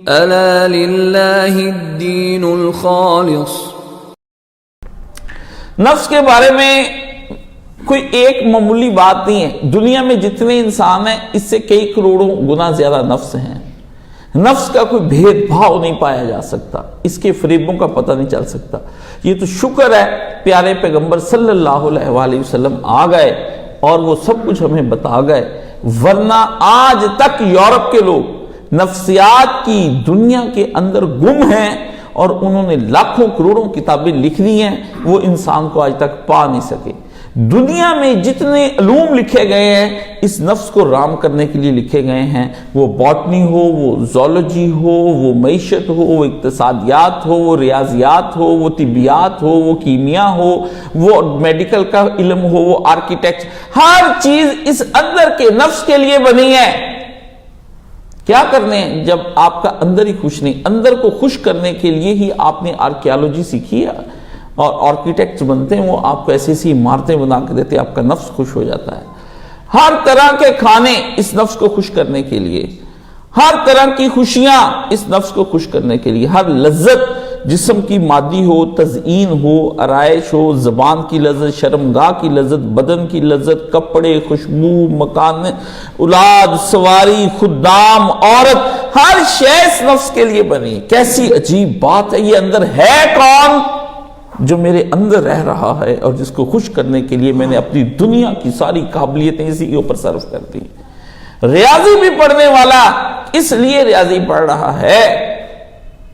ألا لله الدين الخالص۔ نفس کے بارے میں کوئی ایک معمولی بات نہیں ہے، دنیا میں جتنے انسان ہیں اس سے کئی کروڑوں گنا زیادہ نفس ہیں۔ نفس کا کوئی بھید بھاؤ نہیں پایا جا سکتا، اس کے فریبوں کا پتہ نہیں چل سکتا۔ یہ تو شکر ہے پیارے پیغمبر صلی اللہ علیہ وآلہ وسلم آ گئے اور وہ سب کچھ ہمیں بتا گئے، ورنہ آج تک یورپ کے لوگ نفسیات کی دنیا کے اندر گم ہیں اور انہوں نے لاکھوں کروڑوں کتابیں لکھ دی ہیں، وہ انسان کو آج تک پا نہیں سکے۔ دنیا میں جتنے علوم لکھے گئے ہیں اس نفس کو رام کرنے کے لیے لکھے گئے ہیں، وہ باٹنی ہو، وہ زولوجی ہو، وہ معیشت ہو، وہ اقتصادیات ہو، وہ ریاضیات ہو، وہ طبیات ہو، وہ کیمیا ہو، وہ میڈیکل کا علم ہو، وہ آرکیٹیکٹ، ہر چیز اس اندر کے نفس کے لیے بنی ہے۔ کیا کرنے ہیں جب آپ کا اندر ہی خوش نہیں؟ اندر کو خوش کرنے کے لیے ہی آپ نے آرکیالوجی سیکھی ہے اور آرکیٹیکٹس بنتے ہیں، وہ آپ کو ایسی ایسی عمارتیں بنا کے دیتے ہیں، آپ کا نفس خوش ہو جاتا ہے۔ ہر طرح کے کھانے اس نفس کو خوش کرنے کے لیے، ہر طرح کی خوشیاں اس نفس کو خوش کرنے کے لیے، ہر لذت جسم کی مادی ہو، تزئین ہو، آرائش ہو، زبان کی لذت، شرمگاہ کی لذت، بدن کی لذت، کپڑے، خوشبو، مکان، اولاد، سواری، خدام، عورت، ہر شے اس نفس کے لیے بنی۔ کیسی عجیب بات ہے، یہ اندر ہے کون جو میرے اندر رہ رہا ہے اور جس کو خوش کرنے کے لیے میں نے اپنی دنیا کی ساری قابلیتیں اسی کے اوپر صرف کر دی۔ ریاضی بھی پڑھنے والا اس لیے ریاضی پڑھ رہا ہے،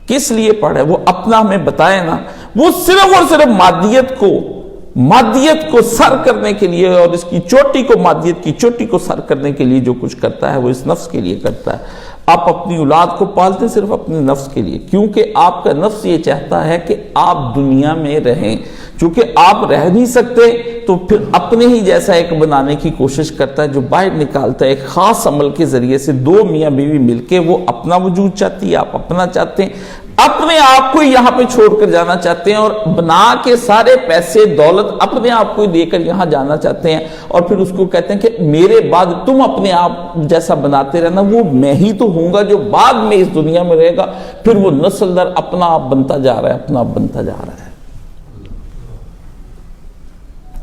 کس لیے پڑھے وہ اپنا ہمیں بتائے نا۔ وہ صرف اور صرف مادیت کو سر کرنے کے لیے اور اس کی چوٹی کو، مادیت کی چوٹی کو سر کرنے کے لیے جو کچھ کرتا ہے وہ اس نفس کے لیے کرتا ہے۔ آپ اپنی اولاد کو پالتے صرف اپنے نفس کے لیے، کیونکہ آپ کا نفس یہ چاہتا ہے کہ آپ دنیا میں رہیں۔ چونکہ آپ رہ نہیں سکتے تو پھر اپنے ہی جیسا ایک بنانے کی کوشش کرتا ہے جو باہر نکالتا ہے ایک خاص عمل کے ذریعے سے۔ دو میاں بیوی مل کے وہ اپنا وجود چاہتی ہے، آپ اپنا چاہتے ہیں، اپنے آپ کو یہاں پہ چھوڑ کر جانا چاہتے ہیں اور بنا کے سارے پیسے دولت اپنے آپ کو دے کر یہاں جانا چاہتے ہیں، اور پھر اس کو کہتے ہیں کہ میرے بعد تم اپنے آپ جیسا بناتے رہنا، وہ میں ہی تو ہوں گا جو بعد میں اس دنیا میں رہے گا۔ پھر وہ نسل در اپنا آپ بنتا جا رہا ہے، اپنا آپ بنتا جا رہا ہے۔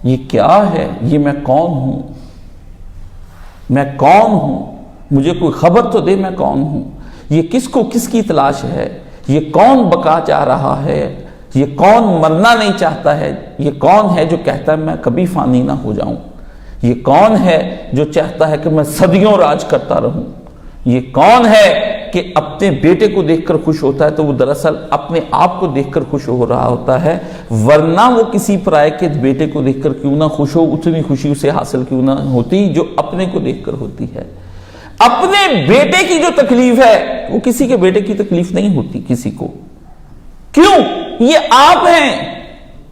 یہ کیا ہے؟ یہ میں کون ہوں؟ میں کون ہوں؟ مجھے کوئی خبر تو دے میں کون ہوں؟ یہ کس کو کس کی تلاش ہے؟ یہ کون بقا چاہ رہا ہے؟ یہ کون مرنا نہیں چاہتا ہے؟ یہ کون ہے جو کہتا ہے میں کبھی فانی نہ ہو جاؤں؟ یہ کون ہے جو چاہتا ہے کہ میں صدیوں راج کرتا رہوں؟ یہ کون ہے کہ اپنے بیٹے کو دیکھ کر خوش ہوتا ہے تو وہ دراصل اپنے آپ کو دیکھ کر خوش ہو رہا ہوتا ہے، ورنہ وہ کسی پرائے کے بیٹے کو دیکھ کر کیوں نہ خوش ہو، اتنی خوشی اسے حاصل کیوں نہ ہوتی جو اپنے کو دیکھ کر ہوتی ہے۔ اپنے بیٹے کی جو تکلیف ہے وہ کسی کے بیٹے کی تکلیف نہیں ہوتی کسی کو۔ کیوں؟ یہ آپ ہیں،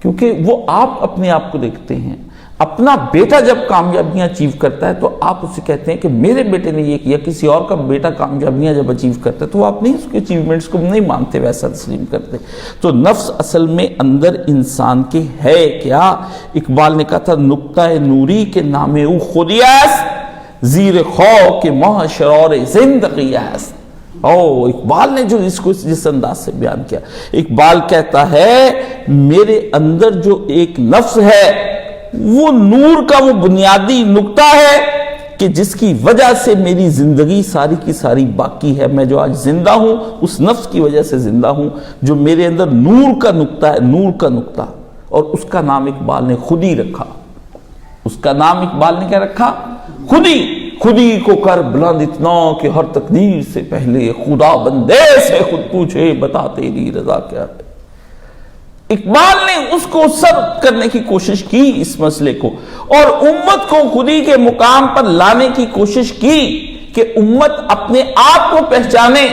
کیونکہ وہ آپ اپنے آپ کو دیکھتے ہیں۔ اپنا بیٹا جب کامیابیاں اچیو کرتا ہے تو آپ اسے کہتے ہیں کہ میرے بیٹے نے یہ کیا، کسی اور کا بیٹا کامیابیاں جب اچیو کرتا ہے تو آپ نہیں اس کے اچیومنٹس کو نہیں مانتے، ویسا تسلیم کرتے۔ تو نفس اصل میں اندر انسان کے ہے کیا؟ اقبال نے کہا تھا نقطہ نوری کے نام او خودیست، زیر خاک ماہ شرار زندگی است۔ اقبال نے جو اس کو جس انداز سے بیان کیا، اقبال کہتا ہے میرے اندر جو ایک نفس ہے وہ نور کا وہ بنیادی نقطہ ہے کہ جس کی وجہ سے میری زندگی ساری کی ساری باقی ہے۔ میں جو آج زندہ ہوں اس نفس کی وجہ سے زندہ ہوں جو میرے اندر نور کا نقطہ ہے، نور کا نقطہ، اور اس کا نام اقبال نے خود ہی رکھا۔ اس کا نام اقبال نے کیا رکھا؟ خودی کو کر بلند اتنا کہ ہر تقدیر سے پہلے خدا بندے سے خود پوچھے بتا تیری رضا کیا ہے۔ اقبال نے اس کو سر کرنے کی کوشش کی اس مسئلے کو، اور امت کو خودی کے مقام پر لانے کی کوشش کی کہ امت اپنے آپ کو پہچانے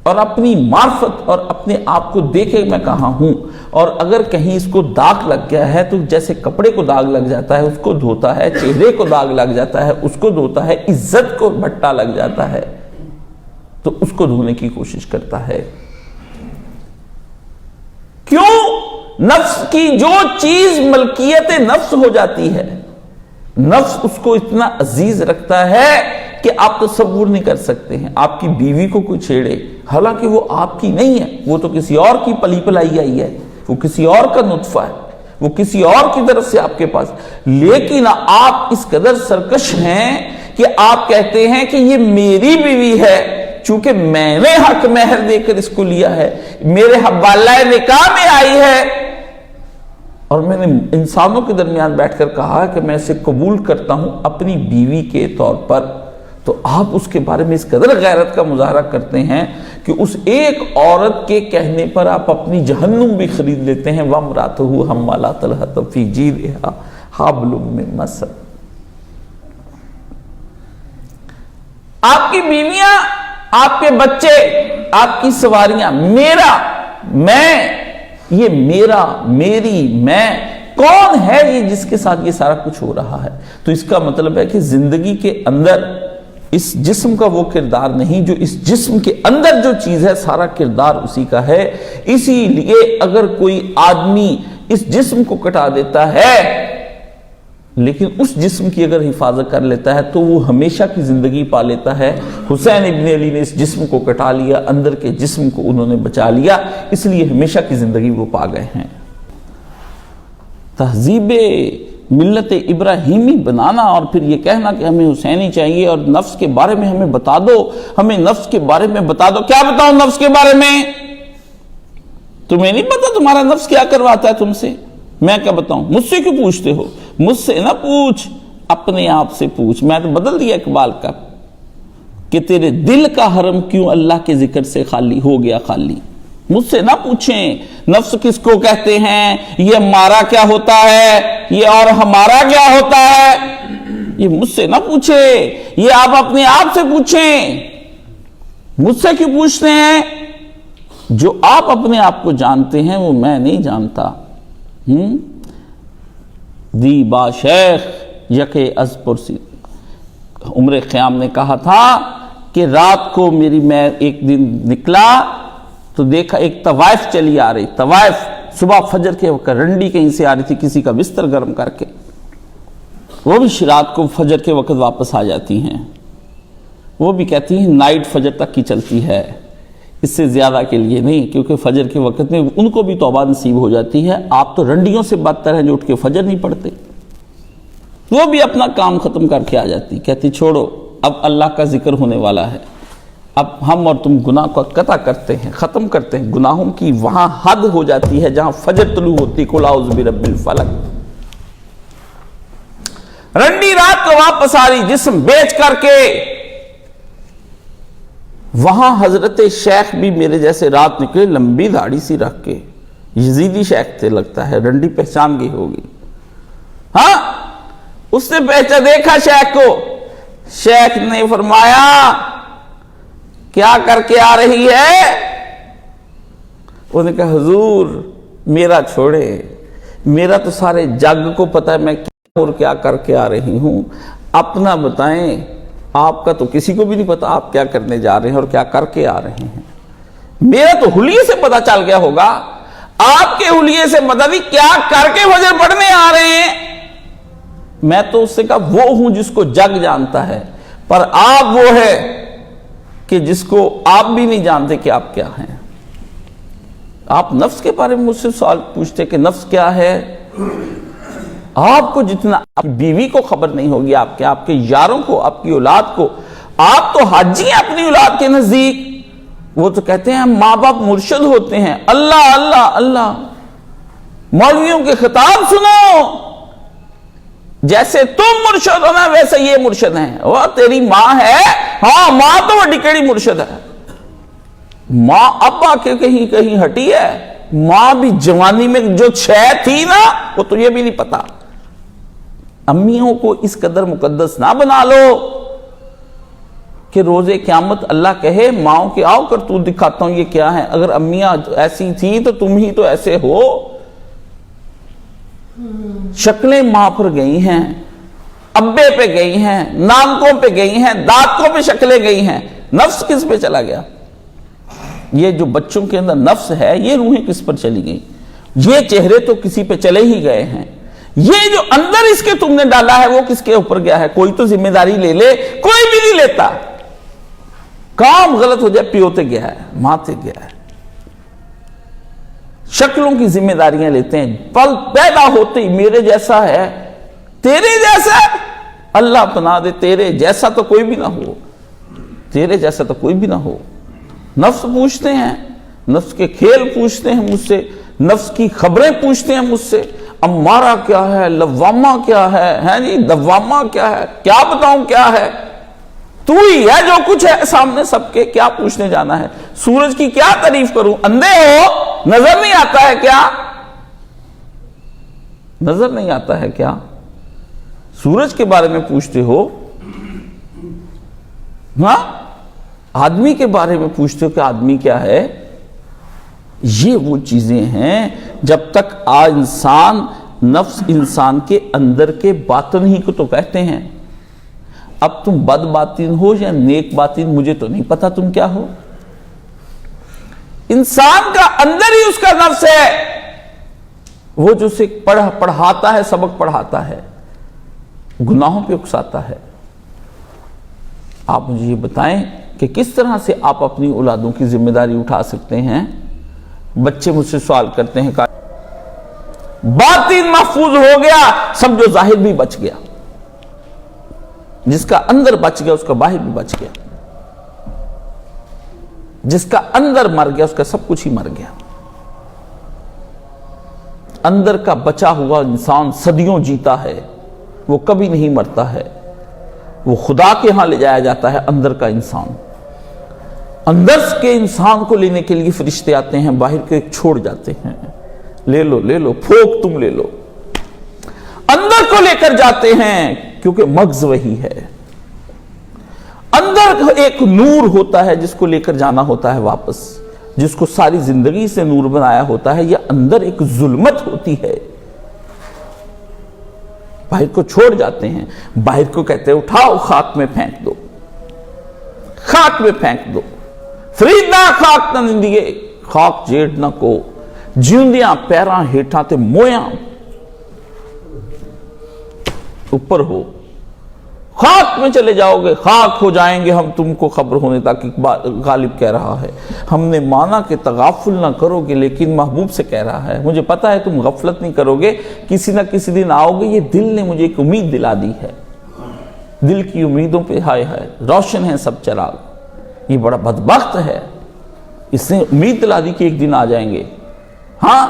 اور اپنی معرفت اور اپنے آپ کو دیکھے میں کہاں ہوں۔ اور اگر کہیں اس کو داغ لگ گیا ہے تو جیسے کپڑے کو داغ لگ جاتا ہے اس کو دھوتا ہے، چہرے کو داغ لگ جاتا ہے اس کو دھوتا ہے، عزت کو بھٹا لگ جاتا ہے تو اس کو دھونے کی کوشش کرتا ہے۔ کیوں؟ نفس کی جو چیز ملکیت نفس ہو جاتی ہے، نفس اس کو اتنا عزیز رکھتا ہے کہ آپ تصور نہیں کر سکتے ہیں آپ کی بیوی کو کوئی چھیڑے، حالانکہ وہ آپ کی نہیں ہے، وہ تو کسی اور کی پلی پلائی آئی ہے، وہ کسی اور کا نطفہ ہے، وہ کسی اور کی طرف سے آپ کے پاس، لیکن آپ اس قدر سرکش ہیں کہ آپ کہتے ہیں کہ یہ میری بیوی ہے، چونکہ میں نے حق مہر دے کر اس کو لیا ہے، میرے حوالہ نکاح میں آئی ہے، اور میں نے انسانوں کے درمیان بیٹھ کر کہا کہ میں اسے قبول کرتا ہوں اپنی بیوی کے طور پر، تو آپ اس کے بارے میں اس قدر غیرت کا مظاہرہ کرتے ہیں کہ اس ایک عورت کے کہنے پر آپ اپنی جہنم بھی خرید لیتے ہیں۔ وَامْرَأَتُهُ حَمَّالَةَ الْحَطَبِ فِي جِيدِهَا حَبْلٌ مِّن مَّسَدٍ۔ آپ کی بیویاں، آپ کے بچے، آپ کی سواریاں، میرا، میں، یہ میرا، میری، میں، کون ہے یہ جس کے ساتھ یہ سارا کچھ ہو رہا ہے؟ تو اس کا مطلب ہے کہ زندگی کے اندر اس جسم کا وہ کردار نہیں جو اس جسم کے اندر جو چیز ہے سارا کردار اسی کا ہے۔ اسی لیے اگر کوئی آدمی اس جسم کو کٹا دیتا ہے لیکن اس جسم کی اگر حفاظت کر لیتا ہے تو وہ ہمیشہ کی زندگی پا لیتا ہے۔ حسین ابن علی نے اس جسم کو کٹا لیا، اندر کے جسم کو انہوں نے بچا لیا، اس لیے ہمیشہ کی زندگی وہ پا گئے ہیں۔ تہذیب ملت ابراہیمی بنانا اور پھر یہ کہنا کہ ہمیں حسینی چاہیے اور نفس کے بارے میں ہمیں بتا دو، ہمیں نفس کے بارے میں بتا دو۔ کیا بتاؤں نفس کے بارے میں؟ تمہیں نہیں پتا تمہارا نفس کیا کرواتا ہے تم سے؟ میں کیا بتاؤں؟ مجھ سے کیوں پوچھتے ہو؟ مجھ سے نہ پوچھ، اپنے آپ سے پوچھ۔ میں تو بدل دیا اقبال کا کہ تیرے دل کا حرم کیوں اللہ کے ذکر سے خالی ہو گیا خالی۔ مجھ سے نہ پوچھیں نفس کس کو کہتے ہیں، یہ ہمارا کیا ہوتا ہے، یہ اور ہمارا کیا ہوتا ہے، یہ مجھ سے نہ پوچھے، یہ آپ اپنے آپ سے پوچھیں۔ مجھ سے کیوں پوچھتے ہیں؟ جو آپ اپنے آپ کو جانتے ہیں وہ میں نہیں جانتا۔ دی با شیخ یکے از پرسی، عمر خیام نے کہا تھا کہ رات کو میں ایک دن نکلا تو دیکھا ایک طوائف چلی آ رہی، طوائف صبح فجر کے وقت رنڈی کہیں سے آ رہی تھی کسی کا بستر گرم کر کے، وہ بھی رات کو فجر کے وقت واپس آ جاتی ہیں، وہ بھی کہتی ہیں نائٹ فجر تک کی چلتی ہے، اس سے زیادہ کے لیے نہیں، کیونکہ فجر کے وقت میں ان کو بھی توبہ نصیب ہو جاتی ہے۔ آپ تو رنڈیوں سے بدتر ہیں جو اٹھ کے فجر نہیں پڑھتے۔ وہ بھی اپنا کام ختم کر کے آ جاتی، کہتی چھوڑو اب اللہ کا ذکر ہونے والا ہے، اب ہم اور تم گناہ کو قطع کرتے ہیں، ختم کرتے ہیں۔ گناہوں کی وہاں حد ہو جاتی ہے جہاں فجر طلوع ہوتی، قل اعوذ برب الفلق۔ رنڈی رات کو واپس آ رہی جسم بیچ کر کے، وہاں حضرت شیخ بھی میرے جیسے رات نکلے، لمبی داڑھی سی رکھ کے، یزیدی شیخ تھے لگتا ہے، رنڈی پہچان گئی ہوگی۔ ہاں اس نے دیکھا شیخ کو، شیخ نے فرمایا کیا کر کے آ رہی ہے؟ انہوں نے کہا حضور میرا چھوڑے، میرا تو سارے جگ کو پتا ہے میں کیا اور کیا کر کے آ رہی ہوں، اپنا بتائیں، آپ کا تو کسی کو بھی نہیں پتا آپ کیا کرنے جا رہے ہیں اور کیا کر کے آ رہے ہیں۔ میرا تو حلیے سے پتا چل گیا ہوگا، آپ کے حلیے سے پتا نہیں کیا کر کے فجر پڑھنے آ رہے ہیں۔ میں تو اس سے کہا وہ ہوں جس کو جگ جانتا ہے، پر آپ وہ ہے کہ جس کو آپ بھی نہیں جانتے کہ آپ کیا ہیں۔ آپ نفس کے بارے میں مجھ سے سوال پوچھتے کہ نفس کیا ہے؟ آپ کو جتنا آپ کی بیوی کو خبر نہیں ہوگی، آپ کے یاروں کو، آپ کی اولاد کو، آپ تو حاجی ہیں اپنی اولاد کے نزدیک۔ وہ تو کہتے ہیں ماں باپ مرشد ہوتے ہیں، اللہ اللہ اللہ، مولویوں کے خطاب سنو، جیسے تم مرشد ہو نا ویسے یہ مرشد ہیں۔ وہ تیری ماں ہے، ہاں ماں تو وہ ڈکیڑی مرشد ہے، ماں ابا کے کہیں کہیں ہٹی ہے، ماں بھی جوانی میں جو تھی نا وہ تجھے بھی نہیں پتا۔ امیوں کو اس قدر مقدس نہ بنا لو کہ روز قیامت اللہ کہے ماؤں کے آؤ کرتوت دکھاتا ہوں یہ کیا ہے۔ اگر امیاں ایسی تھی تو تم ہی تو ایسے ہو۔ شکلیں ماں پر گئی ہیں، ابے پہ گئی ہیں، نانکوں پہ گئی ہیں، دادکوں پہ شکلیں گئی ہیں، نفس کس پہ چلا گیا؟ یہ جو بچوں کے اندر نفس ہے یہ روحیں کس پر چلی گئی؟ یہ چہرے تو کسی پہ چلے ہی گئے ہیں، یہ جو اندر اس کے تم نے ڈالا ہے وہ کس کے اوپر گیا ہے؟ کوئی تو ذمہ داری لے لے، کوئی بھی نہیں لیتا. کام غلط ہو جائے پیوتے گیا ہے، ماتے گیا ہے. شکلوں کی ذمہ داریاں لیتے ہیں. پل پیدا ہوتے ہی میرے جیسا ہے، تیرے جیسا ہے. اللہ بنا دے تیرے جیسا تو کوئی بھی نہ ہو، تیرے جیسا تو کوئی بھی نہ ہو. نفس پوچھتے ہیں، نفس کے کھیل پوچھتے ہیں مجھ سے، نفس کی خبریں پوچھتے ہیں مجھ سے. امارہ کیا ہے، لوامہ کیا ہے جی، دوامہ کیا ہے، کیا بتاؤں کیا ہے. تو ہی ہے جو کچھ ہے سامنے سب کے، کیا پوچھنے جانا ہے. سورج کی کیا تعریف کروں؟ اندھے ہو، نظر نہیں آتا ہے کیا؟ نظر نہیں آتا ہے کیا؟ سورج کے بارے میں پوچھتے ہو، ہاں آدمی کے بارے میں پوچھتے ہو کہ آدمی کیا ہے. یہ وہ چیزیں ہیں جب تک انسان، نفس انسان کے اندر کے باطن ہی کو تو کہتے ہیں. اب تم بد باطن ہو یا نیک باطن مجھے تو نہیں پتا تم کیا ہو. انسان کا اندر ہی اس کا نفس ہے، وہ جو اسے پڑھاتا ہے، سبق پڑھاتا ہے، گناہوں پہ اکساتا ہے. آپ مجھے یہ بتائیں کہ کس طرح سے آپ اپنی اولادوں کی ذمہ داری اٹھا سکتے ہیں. بچے مجھ سے سوال کرتے ہیں کہ باطن محفوظ ہو گیا، سمجھو ظاہر بھی بچ گیا. جس کا اندر بچ گیا اس کا باہر بھی بچ گیا. جس کا اندر مر گیا اس کا سب کچھ ہی مر گیا. اندر کا بچا ہوا انسان صدیوں جیتا ہے، وہ کبھی نہیں مرتا ہے. وہ خدا کے ہاں لے جایا جاتا ہے. اندر کا انسان، اندر کے انسان کو لینے کے لیے فرشتے آتے ہیں، باہر کے ایک چھوڑ جاتے ہیں. لے لو لے لو، پھوک تم لے لو. اندر کو لے کر جاتے ہیں کیونکہ مغز وہی ہے. اندر ایک نور ہوتا ہے جس کو لے کر جانا ہوتا ہے واپس، جس کو ساری زندگی سے نور بنایا ہوتا ہے. یہ اندر ایک ظلمت ہوتی ہے. باہر کو چھوڑ جاتے ہیں. باہر کو کہتے ہیں اٹھاؤ خاک میں پھینک دو، خاک میں پھینک دو. فریدہ خاک نہ نندیے، خاک جیڑ نہ کو، جیوندیاں پیراں ہیٹھاں تے مویاں اوپر ہو. خاک میں چلے جاؤ گے، خاک ہو جائیں گے ہم تم کو خبر ہونے تک. غالب کہہ رہا ہے ہم نے مانا کہ تغافل نہ کرو گے، لیکن محبوب سے کہہ رہا ہے مجھے پتا ہے تم غفلت نہیں کرو گے، کسی نہ کسی دن آؤ گے. یہ دل نے مجھے ایک امید دلا دی ہے. دل کی امیدوں پہ ہائے ہائے روشن ہیں سب چراغ. یہ بڑا بدبخت ہے، اس نے امید دلا دی کہ ایک دن آ جائیں گے. ہاں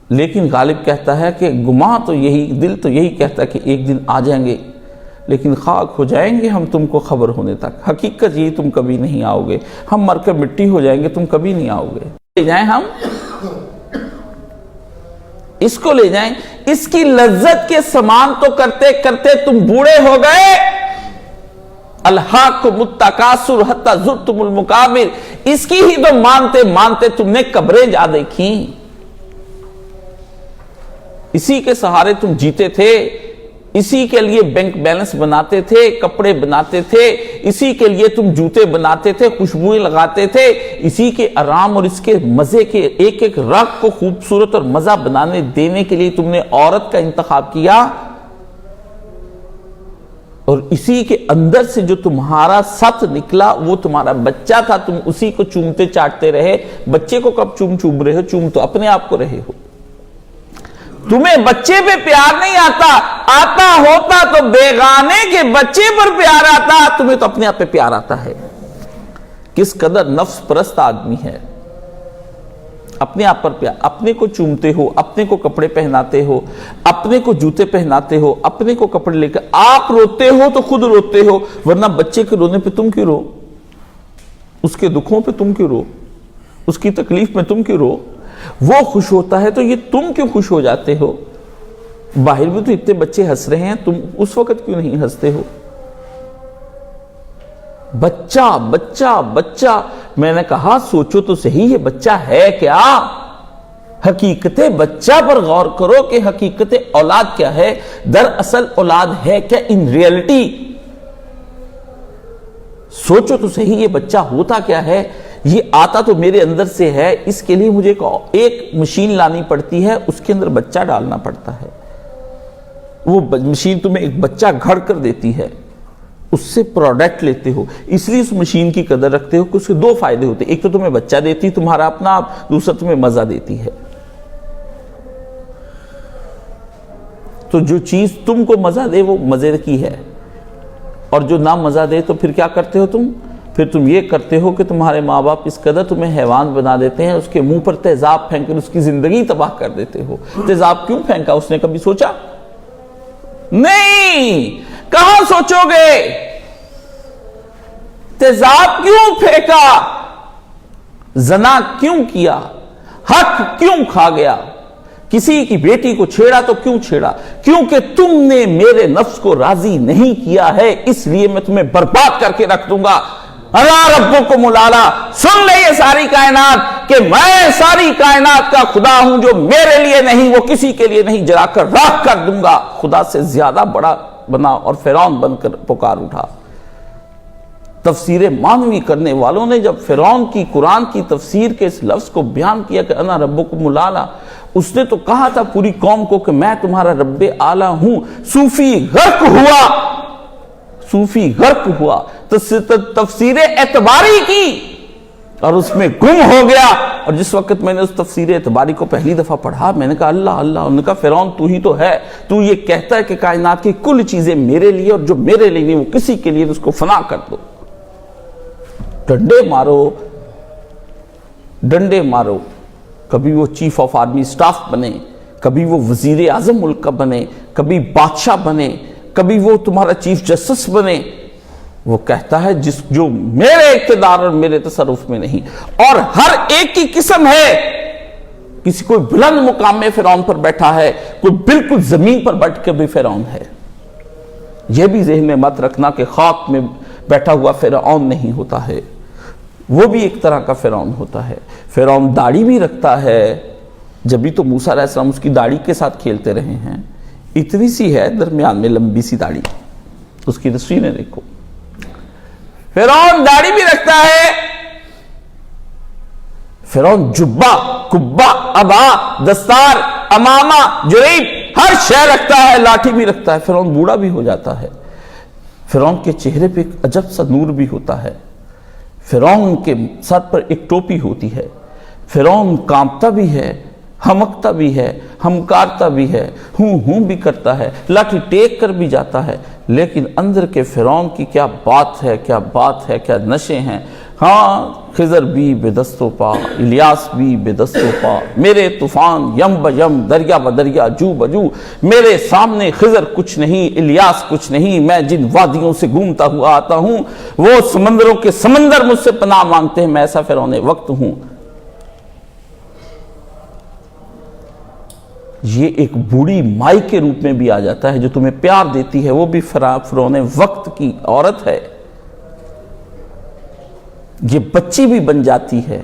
لیکن غالب کہتا ہے کہ گماں تو یہی، دل تو یہی کہتا ہے کہ ایک دن آ جائیں گے، لیکن خاک ہو جائیں گے ہم تم کو خبر ہونے تک. حقیقت یہ تم کبھی نہیں آؤ گے. ہم مر کر مٹی ہو جائیں گے، تم کبھی نہیں آؤ گے. لے جائیں ہم اس کو، لے جائیں. اس کی لذت کے سامان تو کرتے کرتے تم بوڑھے ہو گئے. الہاکم التکاثر حتی زرتم المقابر. اس کی ہی تو مانتے مانتے تم نے قبریں جا دیکھی. اسی کے سہارے تم جیتے تھے، اسی کے لیے بینک بیلنس بناتے تھے، کپڑے بناتے تھے، اسی کے لیے تم جوتے بناتے تھے، خوشبوئیں لگاتے تھے. اسی کے آرام اور اس کے مزے کے ایک ایک رگ کو خوبصورت اور مزہ بنانے دینے کے لیے تم نے عورت کا انتخاب کیا. اور اسی کے اندر سے جو تمہارا ست نکلا وہ تمہارا بچہ تھا. تم اسی کو چومتے چاٹتے رہے. بچے کو کب چوم رہے ہو؟ چوم تو اپنے آپ کو رہے ہو. تمہیں بچے پہ پیار نہیں آتا. آتا ہوتا تو بیگانے کے بچے پر پیار آتا. تمہیں تو اپنے آپ پہ پیار آتا ہے. کس قدر نفس پرست آدمی ہے. اپنے آپ پر پیار. اپنے کو چومتے ہو، اپنے کو کپڑے پہناتے ہو، اپنے کو جوتے پہناتے ہو، اپنے کو کپڑے لے کر آپ روتے ہو تو خود روتے ہو، ورنہ بچے کے رونے پہ تم کیوں رو؟ اس کے دکھوں پہ تم کیوں رو؟ اس کی تکلیف میں تم کیوں رو؟ وہ خوش ہوتا ہے تو یہ تم کیوں خوش ہو جاتے ہو؟ باہر بھی تو اتنے بچے ہنس رہے ہیں، تم اس وقت کیوں نہیں ہنستے ہو؟ بچہ بچہ بچہ. میں نے کہا سوچو تو صحیح یہ بچہ ہے کیا؟ حقیقت بچہ پر غور کرو کہ حقیقت اولاد کیا ہے. دراصل اولاد ہے کیا ان ریئلٹی؟ سوچو تو صحیح یہ بچہ ہوتا کیا ہے. یہ آتا تو میرے اندر سے ہے، اس کے لیے مجھے ایک مشین لانی پڑتی ہے، اس کے اندر بچہ ڈالنا پڑتا ہے. وہ مشین تمہیں ایک بچہ گھڑ کر دیتی ہے، اس سے پروڈکٹ لیتے ہو، اس لیے اس مشین کی قدر رکھتے ہو کہ اس کے دو فائدے ہوتے ہیں، ایک تو تمہیں بچہ دیتی تمہارا اپنا آپ، دوسرا تمہیں مزہ دیتی ہے۔ تو جو چیز تم کو مزہ دے وہ مزے کی ہے، اور جو نہ مزہ دے تو پھر کیا کرتے ہو تم؟ پھر تم یہ کرتے ہو کہ تمہارے ماں باپ اس قدر تمہیں حیوان بنا دیتے ہیں، اس کے منہ پر تیزاب پھینک کر اس کی زندگی تباہ کر دیتے ہو۔ تیزاب کیوں پھینکا اس نے کبھی سوچا؟ نہیں، کہاں سوچو گے؟ تیزاب کیوں پھینکا؟ زنا کیوں کیا؟ حق کیوں کھا گیا؟ کسی کی بیٹی کو چھیڑا تو کیوں چھیڑا؟ کیونکہ تم نے میرے نفس کو راضی نہیں کیا ہے، اس لیے میں تمہیں برباد کر کے رکھ دوں گا۔ انا ربکم الاعلی، سن لے یہ ساری کائنات کہ میں ساری کائنات کا خدا ہوں، جو میرے لیے نہیں وہ کسی کے لیے نہیں، جلا کر راکھ کر دوں گا۔ خدا سے زیادہ بڑا بنا اور فرعون بن کر پکار اٹھا۔ تفسیر مانوی کرنے والوں نے جب فرعون کی قرآن کی تفسیر کے اس لفظ کو بیان کیا کہ انا ربکم الاعلی، اس نے تو کہا تھا پوری قوم کو کہ میں تمہارا رب اعلی ہوں۔ صوفی غرق ہوا، صوفی غرق ہوا، تفسیر اعتباری کی اور اس میں گم ہو گیا۔ اور جس وقت میں نے اس تفسیر اعتباری کو پہلی دفعہ پڑھا، میں نے کہا اللہ اللہ، انہوں نے کہا فرعون تو ہی تو ہے، تو یہ کہتا ہے کہ کائنات کی کل چیزیں میرے لیے، اور جو میرے لیے نہیں وہ کسی کے لیے، اس کو فنا کر دو۔ ڈنڈے مارو، ڈنڈے مارو، کبھی وہ چیف آف آرمی سٹاف بنے، کبھی وہ وزیر اعظم ملک کا بنے، کبھی بادشاہ بنے، کبھی وہ تمہارا چیف جسٹس بنے، وہ کہتا ہے جو میرے اقتدار اور میرے تصرف میں نہیں۔ اور ہر ایک کی قسم ہے، کسی کوئی بلند مقام میں فرعون پر بیٹھا ہے، کوئی بالکل زمین پر بیٹھ کے بھی فرعون ہے۔ یہ بھی ذہن میں مت رکھنا کہ خاک میں بیٹھا ہوا فرعون نہیں ہوتا ہے، وہ بھی ایک طرح کا فرعون ہوتا ہے۔ فرعون داڑھی بھی رکھتا ہے، جبھی تو موسیٰ علیہ السلام اس کی داڑھی کے ساتھ کھیلتے رہے ہیں۔ اتنی سی ہے درمیان میں لمبی سی داڑھی، اس کی تصویریں دیکھو۔ فرعون داڑھی بھی رکھتا ہے، فرعون جبہ، کبہ، عبا، دستار، امامہ، جریب، ہر شے رکھتا ہے، لاٹھی بھی رکھتا ہے۔ فرعون بوڑھا بھی ہو جاتا ہے۔ فرعون کے چہرے پہ ایک عجب سا نور بھی ہوتا ہے۔ فرعون کے سر پر ایک ٹوپی ہوتی ہے۔ فرعون کانپتا بھی ہے، ہمکتا بھی ہے، ہمکارتا بھی ہے، ہوں بھی کرتا ہے، لاٹھی ٹیک کر بھی جاتا ہے، لیکن اندر کے فرعون کی کیا بات ہے، کیا بات ہے، کیا نشے ہیں۔ ہاں، خضر بھی بے دست و پا، الیاس بھی بے دست و پا، میرے طوفان یم بیم، دریا بدریا جو بجو، میرے سامنے خضر کچھ نہیں، الیاس کچھ نہیں، میں جن وادیوں سے گھومتا ہوا آتا ہوں وہ سمندروں کے سمندر مجھ سے پناہ مانگتے ہیں، میں ایسا فرعون وقت ہوں۔ یہ ایک بوڑھی مائی کے روپ میں بھی آ جاتا ہے جو تمہیں پیار دیتی ہے، وہ بھی فرعون وقت کی عورت ہے۔ یہ بچی بھی بن جاتی ہے،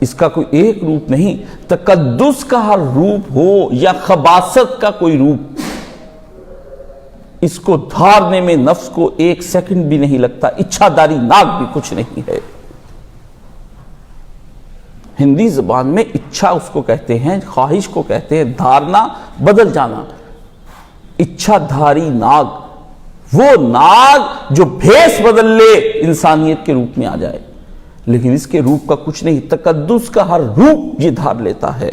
اس کا کوئی ایک روپ نہیں، تقدس کا ہر روپ ہو یا خباثت کا کوئی روپ، اس کو دھارنے میں نفس کو ایک سیکنڈ بھی نہیں لگتا، اچھا داری ناک بھی کچھ نہیں ہے۔ ہندی زبان میں اچھا اس کو کہتے ہیں، خواہش کو کہتے ہیں، دھارنا بدل جانا۔ اچھا دھاری ناگ، وہ ناگ جو بھیس بدل لے انسانیت کے روپ میں آ جائے، لیکن اس کے روپ کا کچھ نہیں، تقدس کا ہر روپ یہ دھار لیتا ہے،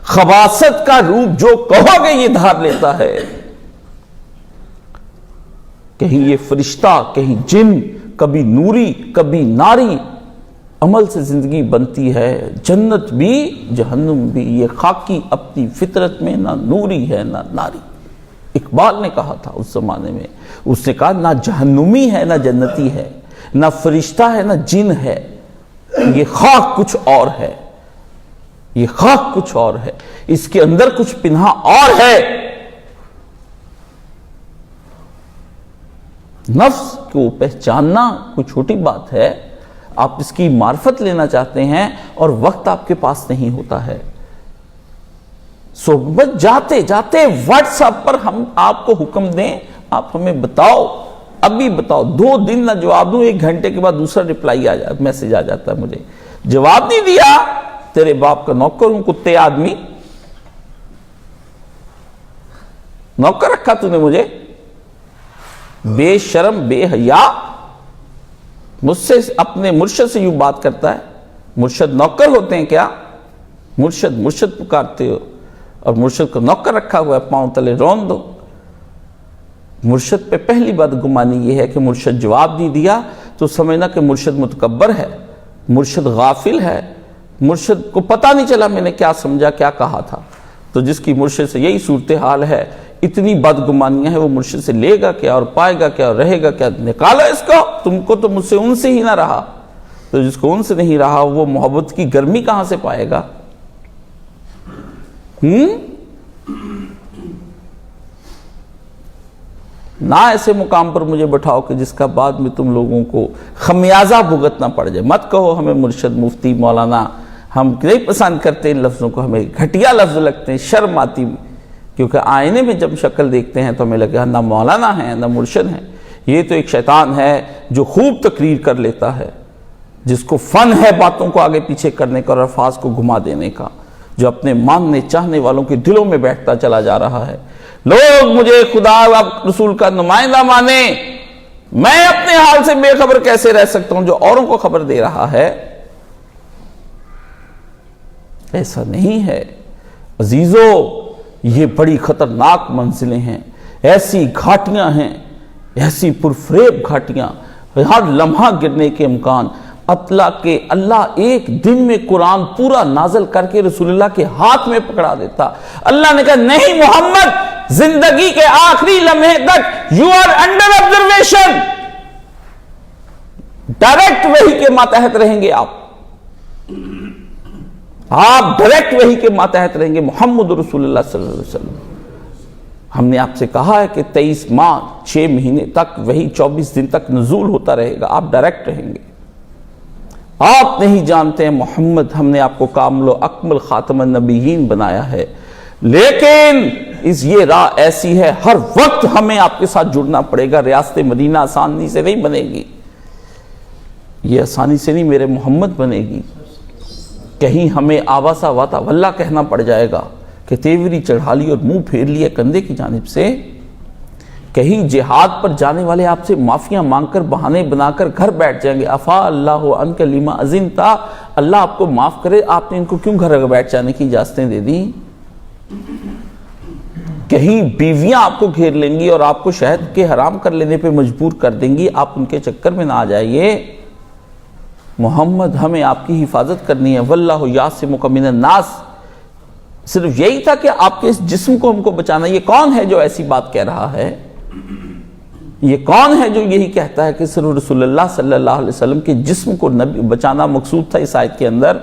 خباثت کا روپ جو کہو گے یہ دھار لیتا ہے۔ کہیں یہ فرشتہ، کہیں جن، کبھی نوری کبھی ناری، عمل سے زندگی بنتی ہے، جنت بھی جہنم بھی، یہ خاکی اپنی فطرت میں نہ نوری ہے نہ ناری۔ اقبال نے کہا تھا اس زمانے میں، اس نے کہا نہ جہنمی ہے نہ جنتی ہے، نہ فرشتہ ہے نہ جن ہے، یہ خاک کچھ اور ہے، یہ خاک کچھ اور ہے، اس کے اندر کچھ پنہا اور ہے۔ نفس کو پہچاننا کوئی چھوٹی بات ہے، آپ اس کی معرفت لینا چاہتے ہیں اور وقت آپ کے پاس نہیں ہوتا ہے۔ صحبت جاتے جاتے واٹس ایپ پر ہم آپ کو حکم دیں، آپ ہمیں بتاؤ، ابھی بتاؤ، 2 دن نہ جواب دوں، 1 گھنٹے کے بعد دوسرا رپلائی میسج آ جاتا ہے مجھے، جواب نہیں دیا، تیرے باپ کا نوکر ہوں، کتے آدمی۔ نوکر رکھا تو نے مجھے؟ بے شرم بے حیا، مجھ سے اپنے مرشد سے یوں بات کرتا ہے۔ مرشد نوکر ہوتے ہیں کیا؟ مرشد مرشد پکارتے ہو اور مرشد کو نوکر رکھا ہوا ہے، پاؤں تلے رون دو۔ مرشد پہ پہلی بدگمانی یہ ہے کہ مرشد جواب نہیں دیا تو سمجھنا کہ مرشد متکبر ہے، مرشد غافل ہے، مرشد کو پتہ نہیں چلا میں نے کیا سمجھا کیا کہا تھا۔ تو جس کی مرشد سے یہی صورتحال ہے، اتنی بدگمانیاں ہیں، وہ مرشد سے لے گا کیا اور پائے گا کیا اور رہے گا کیا؟ نکالا اس کو، تم کو تو مجھ سے ان سے ہی نہ رہا، تو جس کو ان سے نہیں رہا وہ محبت کی گرمی کہاں سے پائے گا؟ نہ ایسے مقام پر مجھے بٹھاؤ کہ جس کا بعد میں تم لوگوں کو خمیازہ بھگتنا پڑ جائے۔ مت کہو ہمیں مرشد مفتی مولانا، ہم نہیں پسند کرتے ان لفظوں کو، ہمیں گھٹیا لفظ لگتے ہیں، شرم آتی، کیونکہ آئینے میں جب شکل دیکھتے ہیں تو ہمیں لگا نہ مولانا ہے نہ مرشد ہے، یہ تو ایک شیطان ہے جو خوب تقریر کر لیتا ہے، جس کو فن ہے باتوں کو آگے پیچھے کرنے کا اور الفاظ کو گھما دینے کا، جو اپنے ماننے چاہنے والوں کے دلوں میں بیٹھتا چلا جا رہا ہے۔ لوگ مجھے خدا و رسول کا نمائندہ مانے، میں اپنے حال سے بے خبر کیسے رہ سکتا ہوں جو اوروں کو خبر دے رہا ہے؟ ایسا نہیں ہے عزیزو، یہ بڑی خطرناک منزلیں ہیں، ایسی گھاٹیاں ہیں، ایسی پرفریب گھاٹیاں، ہر لمحہ گرنے کے امکان۔ اطلاع کہ اللہ ایک دن میں قرآن پورا نازل کر کے رسول اللہ کے ہاتھ میں پکڑا دیتا۔ اللہ نے کہا نہیں محمد، زندگی کے آخری لمحے تک you are under observation, direct وحی کے ماتحت رہیں گے، آپ ڈائریکٹ وحی کے ماتحت رہیں گے، محمد رسول اللہ صلی اللہ علیہ وسلم۔ ہم نے آپ سے کہا ہے کہ 23 ماہ 6 مہینے تک وحی 24 دن تک نزول ہوتا رہے گا، آپ ڈائریکٹ رہیں گے۔ آپ نہیں جانتے ہیں محمد، ہم نے آپ کو کامل و اکمل خاتم النبیین بنایا ہے، لیکن یہ راہ ایسی ہے، ہر وقت ہمیں آپ کے ساتھ جڑنا پڑے گا۔ ریاست مدینہ آسانی سے نہیں بنے گی، یہ آسانی سے نہیں میرے محمد بنے گی۔ کہیں ہمیں آباسا واتا واللہ کہنا پڑ جائے گا کہ تیوری چڑھا لی اور منہ پھیر لیا کندھے کی جانب سے، کہیں جہاد پر جانے والے آپ سے معافیاں مانگ کر بہانے بنا کر گھر بیٹھ جائیں گے، افا اللہ عنک لما اذنت، اللہ آپ کو معاف کرے، آپ نے ان کو کیوں گھر بیٹھ جانے کی اجازتیں دے دیں؟ کہیں بیویاں آپ کو گھیر لیں گی اور آپ کو شہد کے حرام کر لینے پہ مجبور کر دیں گی، آپ ان کے چکر میں نہ آ جائیے۔ محمد ہمیں آپ کی حفاظت کرنی ہے، واللہ یعصمک من الناس، صرف یہی تھا کہ آپ کے اس جسم کو ہم کو بچانا۔ یہ کون ہے جو ایسی بات کہہ رہا ہے؟ یہ کون ہے جو یہی کہتا ہے کہ صرف رسول اللہ صلی اللہ علیہ وسلم کے جسم کو بچانا مقصود تھا اس آیت کے اندر؟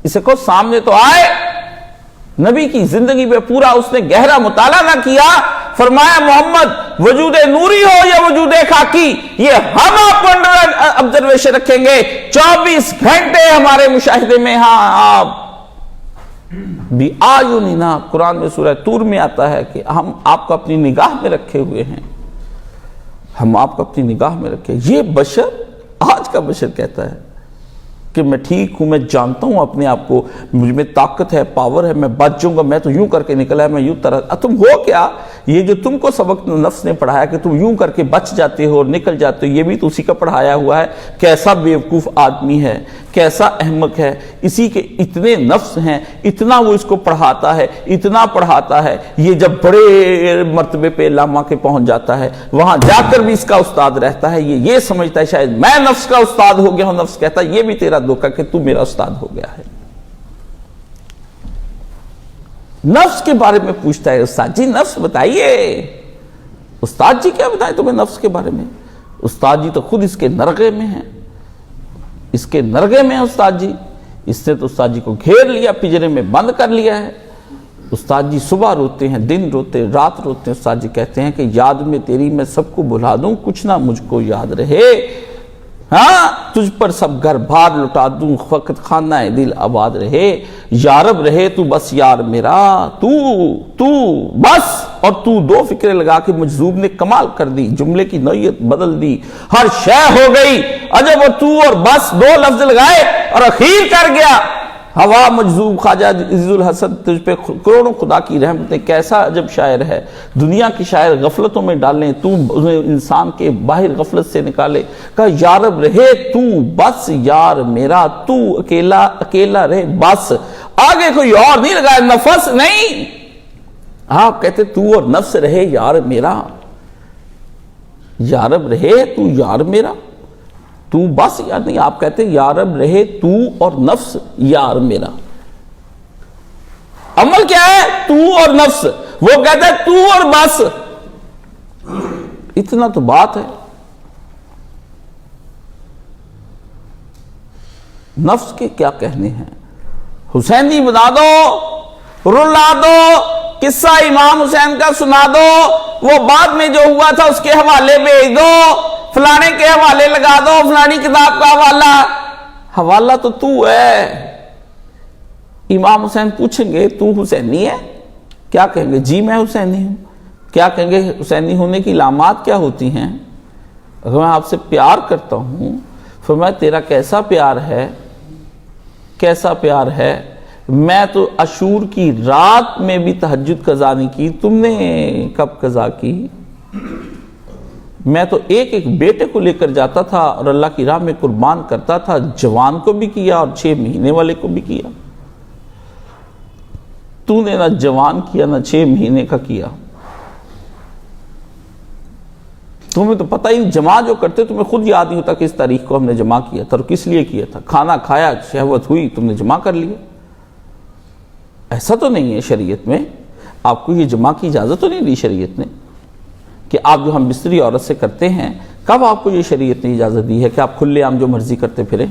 اسے کو سامنے تو آئے، نبی کی زندگی پہ پورا اس نے گہرا مطالعہ نہ کیا۔ فرمایا محمد وجود نوری ہو یا وجود خاکی، یہ ہم آپ کو انڈر آبزرویشن رکھیں گے 24 گھنٹے ہمارے مشاہدے میں۔ ہاں آپ بھی آیوننا، قرآن میں سورہ طور میں آتا ہے کہ ہم آپ کو اپنی نگاہ میں رکھے ہوئے ہیں، ہم آپ کو اپنی نگاہ میں رکھے۔ یہ بشر، آج کا بشر کہتا ہے کہ میں ٹھیک ہوں، میں جانتا ہوں اپنے آپ کو، مجھ میں طاقت ہے، پاور ہے، میں بچ جاؤں گا، میں تو یوں کر کے نکلا ہے، میں یوں طرح۔ تم ہو کیا؟ یہ جو تم کو سبق نفس نے پڑھایا کہ تم یوں کر کے بچ جاتے ہو اور نکل جاتے ہو، یہ بھی تو اسی کا پڑھایا ہوا ہے۔ کیسا بیوقوف آدمی ہے، کیسا احمق ہے، اسی کے اتنے نفس ہیں، اتنا وہ اس کو پڑھاتا ہے، اتنا پڑھاتا ہے۔ یہ جب بڑے مرتبے پہ علامہ کے پہنچ جاتا ہے، وہاں جا کر بھی اس کا استاد رہتا ہے، یہ سمجھتا ہے شاید میں نفس کا استاد ہو گیا ہوں۔ نفس کہتا ہے یہ بھی تیرا دھوکہ کہ تو میرا استاد ہو گیا ہے۔ نفس کے بارے میں پوچھتا ہے، استاد جی نفس بتائیے۔ استاد جی کیا بتائیں تمہیں نفس کے بارے میں؟ استاد جی تو خود اس کے نرغے میں ہیں، اس کے نرغے میں ہیں استاد جی۔ اس نے تو استاد جی کو گھیر لیا، پنجرے میں بند کر لیا ہے۔ استاد جی صبح روتے ہیں، دن روتے، رات روتے ہیں۔ استاد جی کہتے ہیں کہ یاد میں تیری میں سب کو بھلا دوں، کچھ نہ مجھ کو یاد رہے، ہاں تجھ پر سب گھر بھار لٹا دوں، وقت خانہ دل آباد رہے، یارب رہے تو بس یار میرا، تو بس۔ اور تو دو فکریں لگا کے مجذوب نے کمال کر دی، جملے کی نوعیت بدل دی، ہر شے ہو گئی عجب، اور تو اور بس دو لفظ لگائے اور اخیر کر گیا ہوا مجذوب خواجہ عزیز الحسن تجھ پہ کروڑوں خدا کی رحمتیں، کیسا عجب شاعر ہے، دنیا کی شاعر غفلتوں میں ڈالیں تو انہیں انسان کے باہر غفلت سے نکالے. کہا یا رب رہے تو بس یار میرا، تو اکیلا اکیلا رہے بس، آگے کوئی اور نہیں لگایا، نفس نہیں. آپ کہتے تو اور نفس رہے یار میرا، یا رب رہے تو یار میرا، تو بس یار نہیں، آپ کہتے یا رب رہے تو اور نفس یار میرا. عمل کیا ہے؟ تو اور نفس. وہ کہتا ہے تو اور بس. اتنا تو بات ہے. نفس کے کیا کہنے ہیں؟ حسینی بنا دو، رلا دو، قصہ امام حسین کا سنا دو، وہ بعد میں جو ہوا تھا اس کے حوالے بھیج دو، فلانے کے حوالے لگا دو، فلانی کتاب کا حوالہ تو ہے. امام حسین پوچھیں گے تو حسینی ہے؟ کیا کہیں گے؟ جی میں حسینی ہوں. کیا کہیں گے؟ حسینی ہونے کی علامات کیا ہوتی ہیں؟ اگر میں آپ سے پیار کرتا ہوں، فرمایا تیرا کیسا پیار ہے، کیسا پیار ہے؟ میں تو عاشور کی رات میں بھی تہجد قضا نہیں کی، تم نے کب قضا کی؟ میں تو ایک ایک بیٹے کو لے کر جاتا تھا اور اللہ کی راہ میں قربان کرتا تھا، جوان کو بھی کیا اور 6 مہینے والے کو بھی کیا. تو نے نہ جوان کیا نہ 6 مہینے کا کیا. تمہیں تو پتہ ہی نہیں، جمع جو کرتے تمہیں خود یاد نہیں ہوتا کہ اس تاریخ کو ہم نے جمع کیا تھا اور کس لیے کیا تھا. کھانا کھایا، شہوت ہوئی، تم نے جمع کر لیا. ایسا تو نہیں ہے شریعت میں، آپ کو یہ جمع کی اجازت تو نہیں دی شریعت نے کہ آپ جو ہم بستری عورت سے کرتے ہیں. کب آپ کو یہ شریعت نے اجازت دی ہے کہ آپ کھلے عام جو مرضی کرتے پھریں؟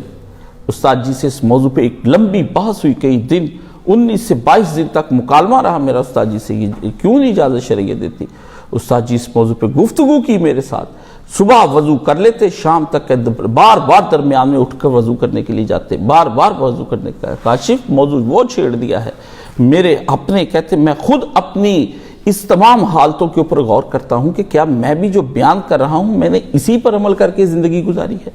استاد جی سے اس موضوع پہ ایک لمبی بحث ہوئی، کئی دن، 19 سے 22 دن تک مکالمہ رہا میرا استاد جی سے، یہ کیوں نہیں اجازت شریعت دیتی. استاد جی اس موضوع پہ گفتگو کی میرے ساتھ. صبح وضو کر لیتے، شام تک بار بار درمیان میں اٹھ کر وضو کرنے کے لیے جاتے، بار بار وضو کرنے کا. کاشف موضوع وہ چھیڑ دیا ہے. میرے اپنے کہتے میں خود اپنی اس تمام حالتوں کے اوپر غور کرتا ہوں کہ کیا میں بھی جو بیان کر رہا ہوں میں نے اسی پر عمل کر کے زندگی گزاری ہے.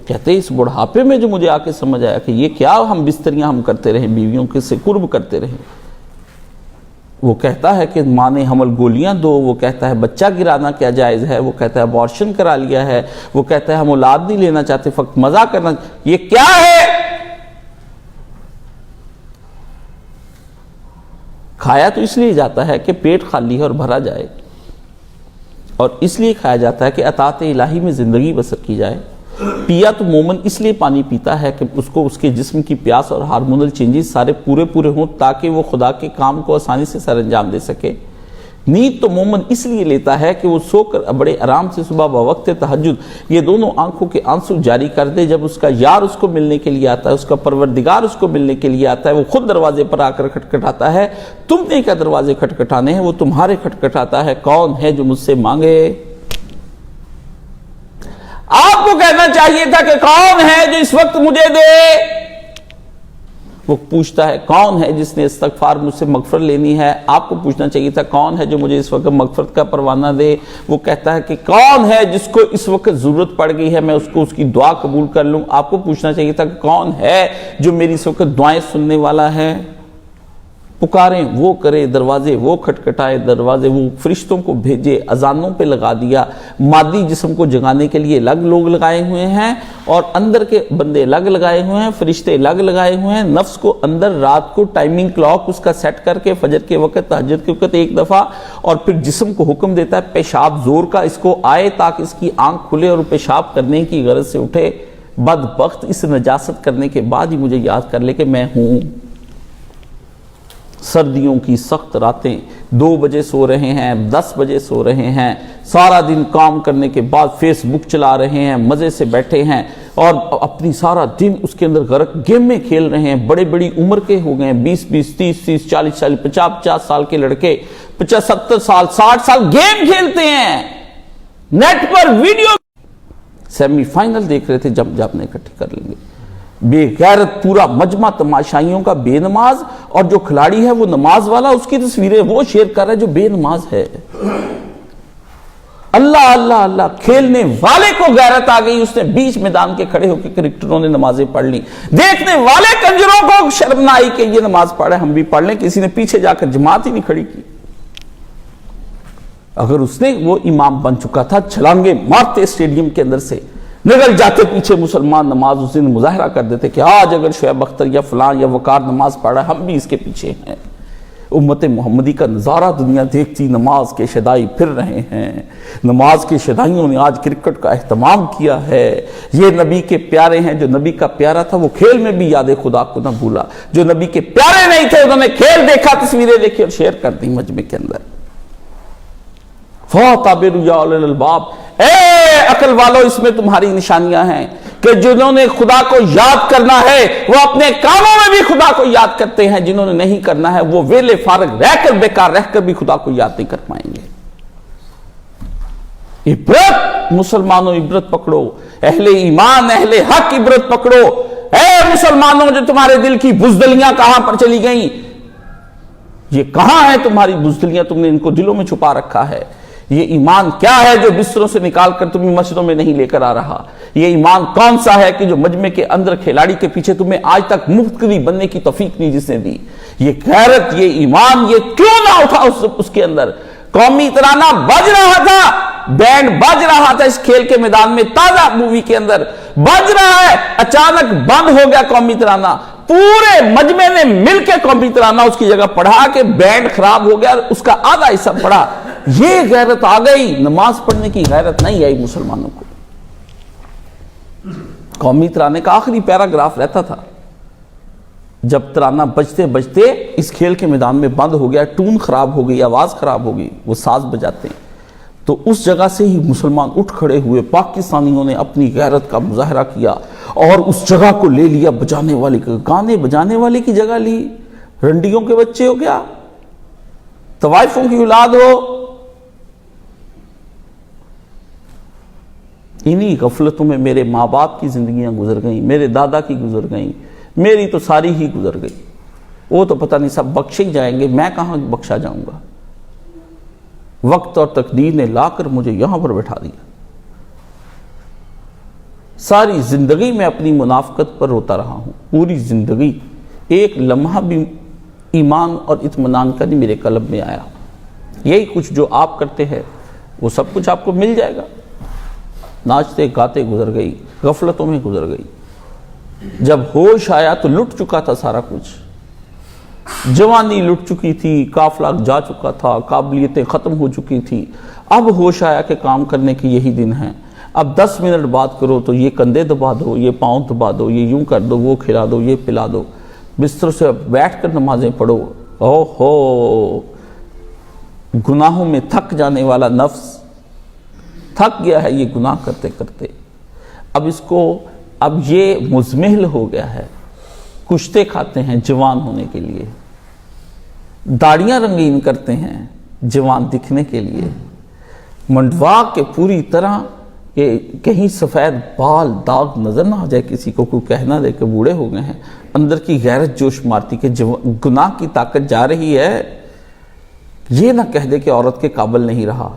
کہتے اس بڑھاپے میں جو مجھے آ کے سمجھ آیا کہ یہ کیا ہم بستریاں ہم کرتے رہے، بیویوں کے سے قرب کرتے رہے. وہ کہتا ہے کہ ماں نے حمل گولیاں دو، وہ کہتا ہے بچہ گرانا کیا جائز ہے، وہ کہتا ہے ابارشن کرا لیا ہے، وہ کہتا ہے ہم اولاد نہیں لینا چاہتے، فقط مزہ کرنا. یہ کیا ہے؟ کھایا تو اس لیے جاتا ہے کہ پیٹ خالی ہے اور بھرا جائے، اور اس لیے کھایا جاتا ہے کہ اطاعت الہی میں زندگی بسر کی جائے. پیا تو مومن اس لیے پانی پیتا ہے کہ اس کو اس کے جسم کی پیاس اور ہارمونل چینجز سارے پورے ہوں تاکہ وہ خدا کے کام کو آسانی سے سر انجام دے سکے. نیند تو مومن اس لیے لیتا ہے کہ وہ سو کر بڑے آرام سے صبح بوقت تہجد یہ دونوں آنکھوں کے آنسو جاری کر دے. جب اس کا یار اس کو ملنے کے لیے آتا ہے، اس کا پروردگار اس کو ملنے کے لیے آتا ہے، وہ خود دروازے پر آ کر کھٹکھٹاتا ہے. تم نے کیا دروازے کھٹکھٹانے ہیں، وہ تمہارے کھٹکھٹاتا ہے. کون ہے جو مجھ سے مانگے؟ آپ کو کہنا چاہیے تھا کہ کون ہے جو اس وقت مجھے دے. وہ پوچھتا ہے کون ہے جس نے استغفار مجھ سے مغفرت لینی ہے. آپ کو پوچھنا چاہیے تھا کون ہے جو مجھے اس وقت مغفرت کا پروانہ دے. وہ کہتا ہے کہ کون ہے جس کو اس وقت ضرورت پڑ گئی ہے میں اس کو اس کی دعا قبول کر لوں. آپ کو پوچھنا چاہیے تھا کہ کون ہے جو میری اس وقت دعائیں سننے والا ہے. پکاریں وہ کرے، دروازے وہ کھٹکھٹائے، دروازے وہ فرشتوں کو بھیجے، اذانوں پہ لگا دیا. مادی جسم کو جگانے کے لیے الگ لوگ لگائے ہوئے ہیں اور اندر کے بندے الگ لگائے ہوئے ہیں، فرشتے الگ لگائے ہوئے ہیں. نفس کو اندر رات کو ٹائمنگ کلاک اس کا سیٹ کر کے فجر کے وقت تہجد کے وقت ایک دفعہ، اور پھر جسم کو حکم دیتا ہے پیشاب زور کا اس کو آئے تاکہ اس کی آنکھ کھلے اور پیشاب کرنے کی غرض سے اٹھے. بدبخت اس نجاست کرنے کے بعد ہی مجھے یاد کر لے کہ میں ہوں. سردیوں کی سخت راتیں، 2 بجے سو رہے ہیں، 10 بجے سو رہے ہیں، سارا دن کام کرنے کے بعد فیس بک چلا رہے ہیں، مزے سے بیٹھے ہیں اور اپنی سارا دن اس کے اندر غرق گیم میں کھیل رہے ہیں. بڑے بڑی عمر کے ہو گئے ہیں، 20 30 40 50 سال کے لڑکے 70 سال 60 سال گیم کھیلتے ہیں، نیٹ پر ویڈیو. سیمی فائنل دیکھ رہے تھے، جب نے اکٹھے کر لیں گے. بے غیرت پورا مجمع تماشائیوں کا بے نماز، اور جو کھلاڑی ہے وہ نماز والا، اس کی تصویریں وہ شیئر کر رہا ہے جو بے نماز ہے. اللہ اللہ اللہ، کھیلنے والے کو غیرت آ گئی، اس نے بیچ میدان کے کھڑے ہو کے کرکٹروں نے نمازیں پڑھ لی، دیکھنے والے کنجروں کو شرم نہ آئی کہ یہ نماز پڑھے ہم بھی پڑھ لیں، کسی نے پیچھے جا کر جماعت ہی نہیں کھڑی کی۔ اگر اس نے وہ امام بن چکا تھا، چھلانگے مارتے اسٹیڈیم کے اندر سے، نگل جاتے پیچھے مسلمان نماز، اس دن مظاہرہ کر دیتے کہ آج اگر شعیب اختر یا فلاں یا وقار نماز پڑھا ہم بھی اس کے پیچھے ہیں۔ امت محمدی کا نظارہ دنیا دیکھتی، نماز کے شدائی پھر رہے ہیں، نماز کے شدائیوں نے آج کرکٹ کا اہتمام کیا ہے۔ یہ نبی کے پیارے ہیں، جو نبی کا پیارا تھا وہ کھیل میں بھی یاد خدا کو نہ بھولا، جو نبی کے پیارے نہیں تھے انہوں نے کھیل دیکھا، تصویریں دیکھی اور شیئر کر دی مجمع کے اندر۔ فَاعْتَبِرُوا يَا أُولِي الْأَلْبَابِ، اے عقل والو، اس میں تمہاری نشانیاں ہیں کہ جنہوں نے خدا کو یاد کرنا ہے وہ اپنے کاموں میں بھی خدا کو یاد کرتے ہیں، جنہوں نے نہیں کرنا ہے وہ ویلے فارغ رہ کر، بیکار رہ کر بھی خدا کو یاد نہیں کر پائیں گے۔ عبرت مسلمانوں، عبرت پکڑو، اہل ایمان اہل حق عبرت پکڑو۔ اے مسلمانوں، جو تمہارے دل کی بزدلیاں کہاں پر چلی گئیں؟ یہ کہاں ہیں تمہاری بزدلیاں؟ تم نے ان کو دلوں میں چھپا رکھا ہے۔ یہ ایمان کیا ہے جو بستروں سے نکال کر تمہیں مسجدوں میں نہیں لے کر آ رہا؟ یہ ایمان کون سا ہے کہ جو مجمع کے اندر کھلاڑی کے پیچھے تمہیں آج تک مفتقری بننے کی توفیق نہیں جس نے دی؟ یہ غیرت، یہ ایمان، یہ کیوں نہ اٹھا اس کے اندر؟ قومی ترانہ بج رہا تھا، بینڈ بج رہا تھا اس کھیل کے میدان میں، تازہ مووی کے اندر بج رہا ہے، اچانک بند ہو گیا قومی ترانہ، پورے مجمع نے مل کے قومی ترانہ اس کی جگہ پڑھا کہ بینڈ خراب ہو گیا، اس کا آدھا حصہ پڑھا۔ یہ غیرت آ گئی، نماز پڑھنے کی غیرت نہیں آئی مسلمانوں کو۔ قومی ترانے کا آخری پیراگراف رہتا تھا، جب ترانہ بجتے بجتے اس کھیل کے میدان میں بند ہو گیا، ٹون خراب ہو گئی، آواز خراب ہو گئی، وہ ساز بجاتے ہیں، تو اس جگہ سے ہی مسلمان اٹھ کھڑے ہوئے، پاکستانیوں نے اپنی غیرت کا مظاہرہ کیا اور اس جگہ کو لے لیا بجانے والے کا، گانے بجانے والے کی جگہ لی۔ رنڈیوں کے بچے ہو کیا؟ طوائفوں کی اولاد ہو؟ انہی غفلتوں میں میرے ماں باپ کی زندگیاں گزر گئیں، میرے دادا کی گزر گئیں، میری تو ساری ہی گزر گئی۔ وہ تو پتہ نہیں سب بخشے ہی جائیں گے، میں کہاں بخشا جاؤں گا؟ وقت اور تقدیر نے لا کر مجھے یہاں پر بٹھا دیا۔ ساری زندگی میں اپنی منافقت پر روتا رہا ہوں، پوری زندگی ایک لمحہ بھی ایمان اور اطمینان کا نہیں میرے قلب میں آیا۔ یہی کچھ جو آپ کرتے ہیں وہ سب کچھ آپ کو مل جائے گا۔ ناچتے گاتے گزر گئی، غفلتوں میں گزر گئی، جب ہوش آیا تو لٹ چکا تھا سارا کچھ، جوانی لٹ چکی تھی، قافلہ جا چکا تھا، قابلیتیں ختم ہو چکی تھی۔ اب ہوش آیا کہ کام کرنے کے یہی دن ہیں، اب 10 منٹ بات کرو تو یہ کندھے دبا دو، یہ پاؤں دبا دو، یہ یوں کر دو، وہ کھلا دو، یہ پلا دو، بستر سے بیٹھ کر نمازیں پڑھو۔ او ہو، گناہوں میں تھک جانے والا نفس تھک گیا ہے یہ گناہ کرتے کرتے، اب یہ مزمحل ہو گیا ہے، کشتے کھاتے ہیں جوان ہونے کے لیے، داڑیاں رنگین کرتے ہیں جوان دکھنے کے لیے، منڈوا کے پوری طرح کہ کہیں سفید بال داغ نظر نہ آ جائے کسی کو، کوئی کہنا دے کہ بوڑھے ہو گئے ہیں، اندر کی غیرت جوش مارتی کہ گناہ کی طاقت جا رہی ہے، یہ نہ کہہ دے کہ عورت کے قابل نہیں رہا،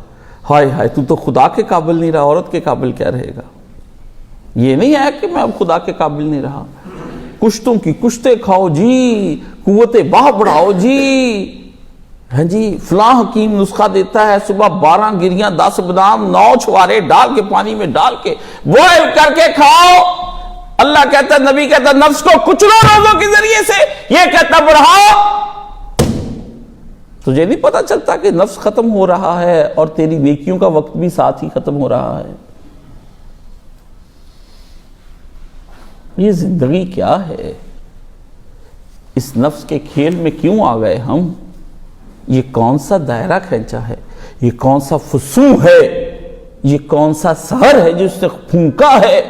ہائے ہائے تو خدا کے قابل نہیں رہا، عورت کے قابل کیا رہے گا؟ یہ نہیں ہے کہ میں اب خدا کے قابل نہیں رہا۔ کشتوں کی کشتے کھاؤ جی، قوت باہ بڑھاؤ جی، ہاں جی، فلاں حکیم نسخہ دیتا ہے، صبح 12 گریاں 10 بادام 9 چھوارے ڈال کے پانی میں ڈال کے بوائل کر کے کھاؤ۔ اللہ کہتا ہے، نبی کہتا ہے نفس کو کچلو روزوں کے ذریعے سے، یہ کہتا بڑھاؤ۔ تجھے نہیں پتا چلتا کہ نفس ختم ہو رہا ہے اور تیری نیکیوں کا وقت بھی ساتھ ہی ختم ہو رہا ہے؟ یہ زندگی کیا ہے؟ اس نفس کے کھیل میں کیوں آ گئے ہم؟ یہ کون سا دائرہ کھینچا ہے؟ یہ کون سا فسوں ہے؟ یہ کون سا سحر ہے جو اس نے پھونکا ہے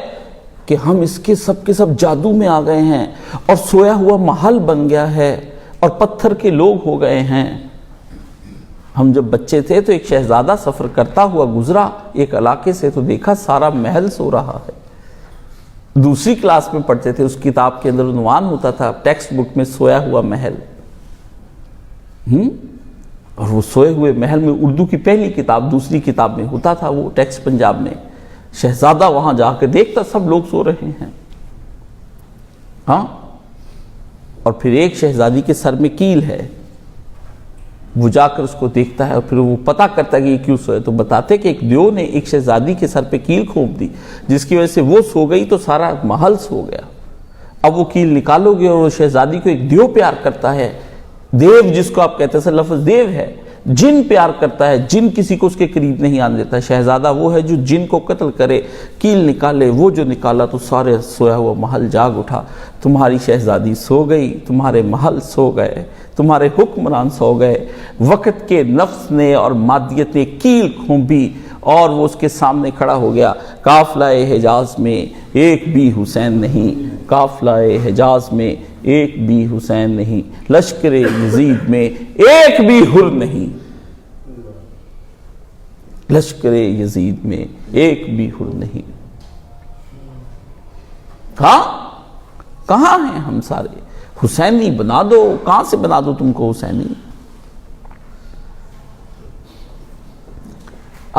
کہ ہم اس کے سب جادو میں آ گئے ہیں اور سویا ہوا محل بن گیا ہے اور پتھر کے لوگ ہو گئے ہیں؟ ہم جب بچے تھے تو ایک شہزادہ سفر کرتا ہوا گزرا ایک علاقے سے، تو دیکھا سارا محل سو رہا ہے۔ دوسری کلاس میں پڑھتے تھے، اس کتاب کے اندر عنوان ہوتا تھا ٹیکسٹ بک میں، سویا ہوا محل۔ اور وہ سوئے ہوئے محل میں اردو کی پہلی کتاب دوسری کتاب میں ہوتا تھا وہ ٹیکسٹ پنجاب میں. شہزادہ وہاں جا کے دیکھتا سب لوگ سو رہے ہیں. ہاں، اور پھر ایک شہزادی کے سر میں کیل ہے، وہ جا کر اس کو دیکھتا ہے اور پھر وہ پتہ کرتا ہے کہ یہ کیوں سوئے. تو بتاتے کہ ایک دیو نے ایک شہزادی کے سر پہ کیل کھوپ دی، جس کی وجہ سے وہ سو گئی تو سارا محل سو گیا. اب وہ کیل نکالو گے اور وہ شہزادی کو ایک دیو پیار کرتا ہے، دیو جس کو آپ کہتے ہیں، لفظ دیو ہے، جن پیار کرتا ہے، جن کسی کو اس کے قریب نہیں آنے دیتا. شہزادہ وہ ہے جو جن کو قتل کرے، کیل نکالے. وہ جو نکالا تو سارے سویا ہوا محل جاگ اٹھا. تمہاری شہزادی سو گئی، تمہارے محل سو گئے، تمہارے حکمران سو گئے. وقت کے نفس نے اور مادیت نے کیل کھونپی اور وہ اس کے سامنے کھڑا ہو گیا. قافلہ حجاز میں ایک بھی حسین نہیں، قافلہ حجاز میں ایک بھی حسین نہیں، لشکر یزید میں ایک بھی حر نہیں، لشکر یزید میں ایک بھی حر نہیں. ہاں، کہاں ہیں ہم سارے؟ حسینی بنا دو. کہاں سے بنا دو تم کو حسینی؟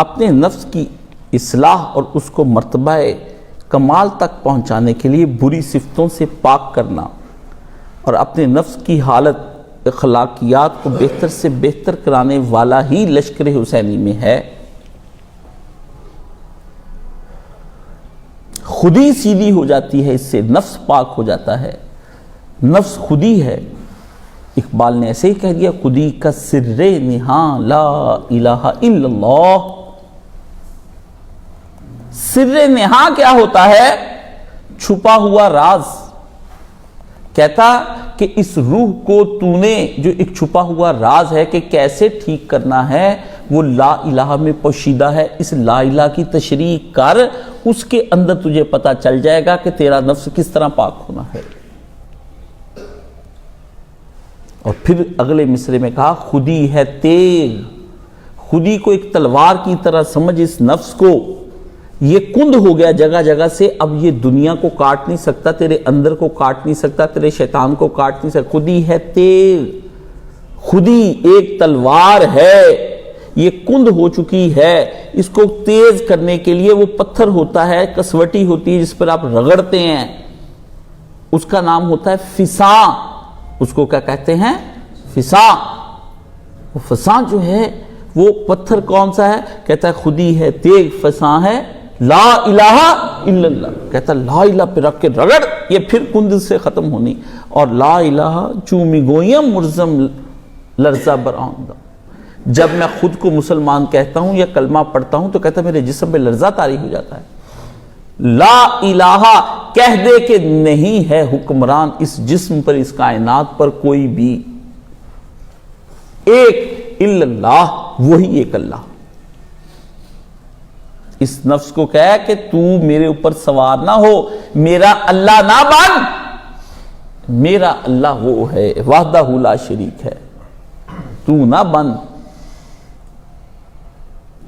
اپنے نفس کی اصلاح اور اس کو مرتبہ کمال تک پہنچانے کے لیے بری صفتوں سے پاک کرنا اور اپنے نفس کی حالت اخلاقیات کو بہتر سے بہتر کرانے والا ہی لشکر حسینی میں ہے. خودی سیدھی ہو جاتی ہے، اس سے نفس پاک ہو جاتا ہے. نفس خودی ہے. اقبال نے ایسے ہی کہہ دیا، خودی کا سر نہاں لا الہ الا اللہ. سر نہاں کیا ہوتا ہے؟ چھپا ہوا راز. کہتا کہ اس روح کو تو نے جو ایک چھپا ہوا راز ہے کہ کیسے ٹھیک کرنا ہے، وہ لا الہ میں پوشیدہ ہے. اس لا الہ کی تشریح کر، اس کے اندر تجھے پتا چل جائے گا کہ تیرا نفس کس طرح پاک ہونا ہے. اور پھر اگلے مصرے میں کہا، خودی ہے تیغ. خودی کو ایک تلوار کی طرح سمجھ اس نفس کو. یہ کند ہو گیا جگہ جگہ سے، اب یہ دنیا کو کاٹ نہیں سکتا، تیرے اندر کو کاٹ نہیں سکتا، تیرے شیطان کو کاٹ نہیں سکتا. خودی ہے تیغ، خودی ایک تلوار ہے، یہ کند ہو چکی ہے. اس کو تیز کرنے کے لیے وہ پتھر ہوتا ہے، کسوٹی ہوتی ہے جس پر آپ رگڑتے ہیں، اس کا نام ہوتا ہے فساں. اس کو کیا کہتے ہیں؟ فساں. وہ فساں جو ہے وہ پتھر کون سا ہے؟ کہتا ہے خودی ہے تیغ، فساں ہے لا الہ الا اللہ. کہتا ہے لا الہ پہ رکھ کے رگڑ، یہ پھر کند سے ختم ہونی. اور لا الہ چومی گویم مرزم لرزہ برآمدہ. جب میں خود کو مسلمان کہتا ہوں یا کلمہ پڑھتا ہوں تو کہتا ہے میرے جسم میں لرزہ طاری ہو جاتا ہے. لا الہ کہہ دے کہ نہیں ہے حکمران اس جسم پر، اس کائنات پر کوئی بھی. ایک الا اللہ، وہی ایک اللہ. اس نفس کو کہے کہ تو میرے اوپر سوار نہ ہو، میرا اللہ نہ بن. میرا اللہ وہ ہے وحدہ لا شریک ہے، تو نہ بن.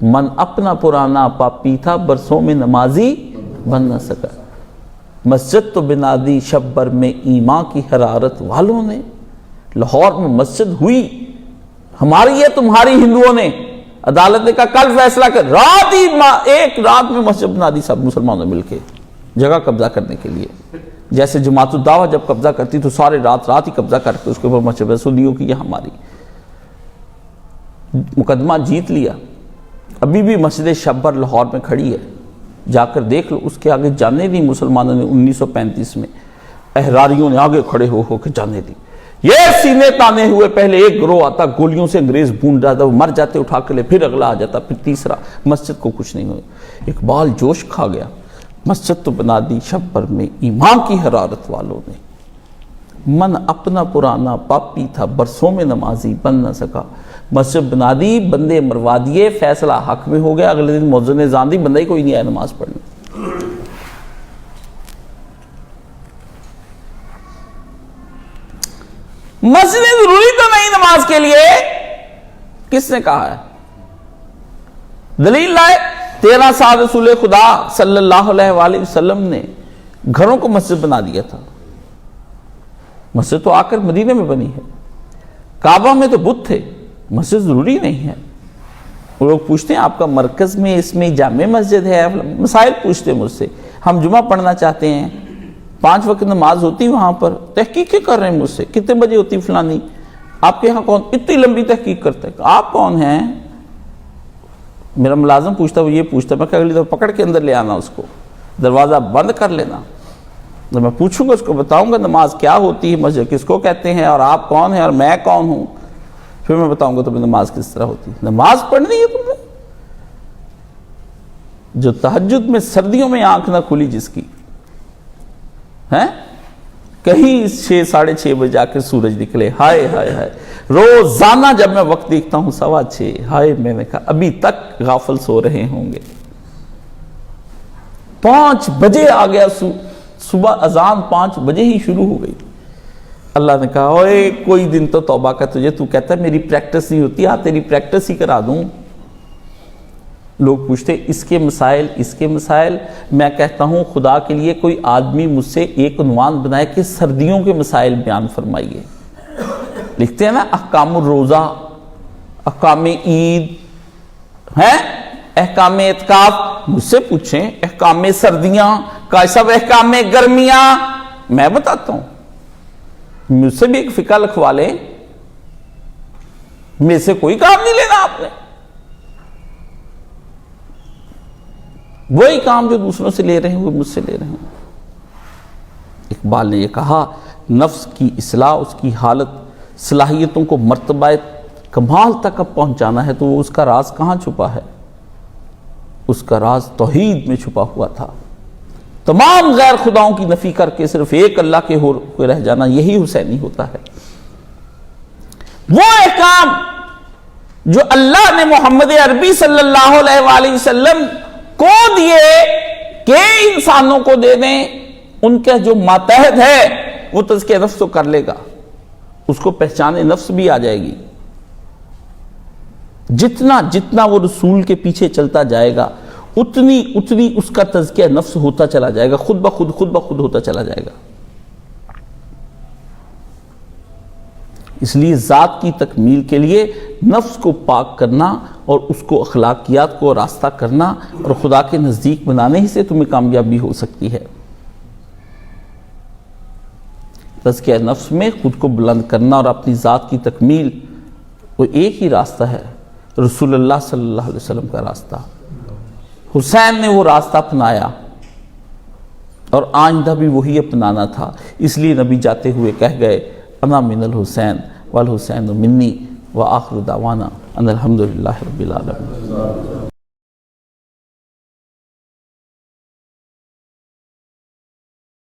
من اپنا پرانا پاپی تھا، برسوں میں نمازی بن نہ سکا. مسجد تو بنا دی شب بر میں ایمان کی حرارت والوں نے. لاہور میں مسجد ہوئی، ہماری ہے تمہاری ہندوؤں نے. عدالت نے کہا کل فیصلہ کر، رات ہی ایک رات میں مسجد بنا دی سب مسلمانوں مل کے جگہ قبضہ کرنے کے لیے. جیسے جماعت الدعوہ جب قبضہ کرتی تو سارے رات ہی قبضہ کر کے اس کے اوپر مسجد سنیوں کی یہ ہماری. مقدمہ جیت لیا. ابھی بھی مسجد شبر لاہور میں کھڑی ہے، جا کر دیکھ لو. اس کے آگے جانے دی مسلمانوں نے 1935 میں. احراریوں نے آگے کھڑے ہو کے جانے دی. یہ سینے تانے ہوئے، پہلے ایک گروہ آتا گولیوں سے انگریز بھون جاتا، وہ مر جاتے اٹھا کے لے، پھر اگلا آ جاتا، پھر تیسرا. مسجد کو کچھ نہیں ہوئے. اقبال جوش کھا گیا، مسجد تو بنا دی شب پر میں ایمان کی حرارت والوں نے. من اپنا پرانا پاپی تھا، برسوں میں نمازی بن نہ سکا. مسجد بنا دی، بندے مروا دیے، فیصلہ حق میں ہو گیا. اگلے دن مؤذن نے اذان دی، بندہ ہی کوئی نہیں آیا نماز پڑھنے. مسجد ضروری تو نہیں نماز کے لیے. کس نے کہا ہے؟ دلیل لائے. 13 سال رسول خدا صلی اللہ علیہ وآلہ وسلم نے گھروں کو مسجد بنا دیا تھا. مسجد تو آ کر مدینے میں بنی ہے. کعبہ میں تو بت تھے، مسجد ضروری نہیں ہے. وہ لوگ پوچھتے ہیں آپ کا مرکز میں اس میں جامع مسجد ہے, مسائل پوچھتے ہیں مجھ سے. ہم جمعہ پڑھنا چاہتے ہیں, 5 وقت نماز ہوتی وہاں پر, تحقیقیں کر رہے ہیں مجھ سے, کتنے بجے ہوتی فلانی, آپ کے یہاں کون, اتنی لمبی تحقیق کرتا ہے, آپ کون ہیں؟ میرا ملازم پوچھتا, وہ یہ پوچھتا, میں کہ اگلی دفعہ پکڑ کے اندر لے آنا اس کو, دروازہ بند کر لینا. جب میں پوچھوں گا اس کو بتاؤں گا نماز کیا ہوتی ہے, مسجد کس کو کہتے ہیں, اور آپ کون ہیں اور میں کون ہوں, پھر میں بتاؤں گا تمہیں نماز کس طرح ہوتی ہے. نماز پڑھنی ہے تمہیں, جو تہجد میں سردیوں میں آنکھ نہ کھلی جس کی ہیں, کہیں 6-6:30 بجے جا کے سورج نکلے, ہائے ہائے ہائے. روزانہ جب میں وقت دیکھتا ہوں 6:15, ہائے میں نے کہا ابھی تک غافل سو رہے ہوں گے. 5 بجے آ گیا, صبح اذان 5 بجے ہی شروع ہو گئی. اللہ نے کہا اوے کوئی دن تو توبہ کا تجھے, تو کہتا ہے میری پریکٹس نہیں ہوتی, تیری پریکٹس ہی کرا دوں. لوگ پوچھتے اس کے مسائل, میں کہتا ہوں خدا کے لیے کوئی آدمی مجھ سے ایک عنوان بنائے کہ سردیوں کے مسائل بیان فرمائیے. لکھتے ہیں نا احکام الروزہ, احکام عید ہیں, احکام اعتکاف, مجھ سے پوچھیں احکام سردیاں کا سب, احکام گرمیاں, میں بتاتا ہوں. مجھ سے بھی ایک فقہ لکھوا لیں, میرے سے کوئی کام نہیں لینا آپ نے. وہی کام جو دوسروں سے لے رہے ہیں وہ مجھ سے لے رہے ہیں. اقبال نے یہ کہا, نفس کی اصلاح, اس کی حالت, صلاحیتوں کو مرتبہ کمال تک اب پہنچانا ہے, تو اس کا راز کہاں چھپا ہے؟ اس کا راز توحید میں چھپا ہوا تھا. تمام غیر خداؤں کی نفی کر کے صرف ایک اللہ کے ہو رہ جانا, یہی حسینی ہوتا ہے. وہ احکام جو اللہ نے محمد عربی صلی اللہ علیہ وآلہ وسلم کو دیے کہ انسانوں کو دے دیں, ان کا جو ماتحت ہے وہ تزکیہ نفس تو کر لے گا, اس کو پہچان نفس بھی آ جائے گی. جتنا وہ رسول کے پیچھے چلتا جائے گا اتنی اس کا تزکیہ نفس ہوتا چلا جائے گا, خود بخود ہوتا چلا جائے گا. اس لیے ذات کی تکمیل کے لیے نفس کو پاک کرنا اور اس کو اخلاقیات کو راستہ کرنا اور خدا کے نزدیک بنانے ہی سے تمہیں کامیابی ہو سکتی ہے. تزکیہ نفس میں خود کو بلند کرنا اور اپنی ذات کی تکمیل, وہ ایک ہی راستہ ہے, رسول اللہ صلی اللہ علیہ وسلم کا راستہ. حسین نے وہ راستہ اپنایا اور آئندہ بھی وہی اپنانا تھا. اس لیے نبی جاتے ہوئے کہہ گئے, انا من الحسین والحسین منی وآخر دعوانا ان الحمدللہ رب العالمین.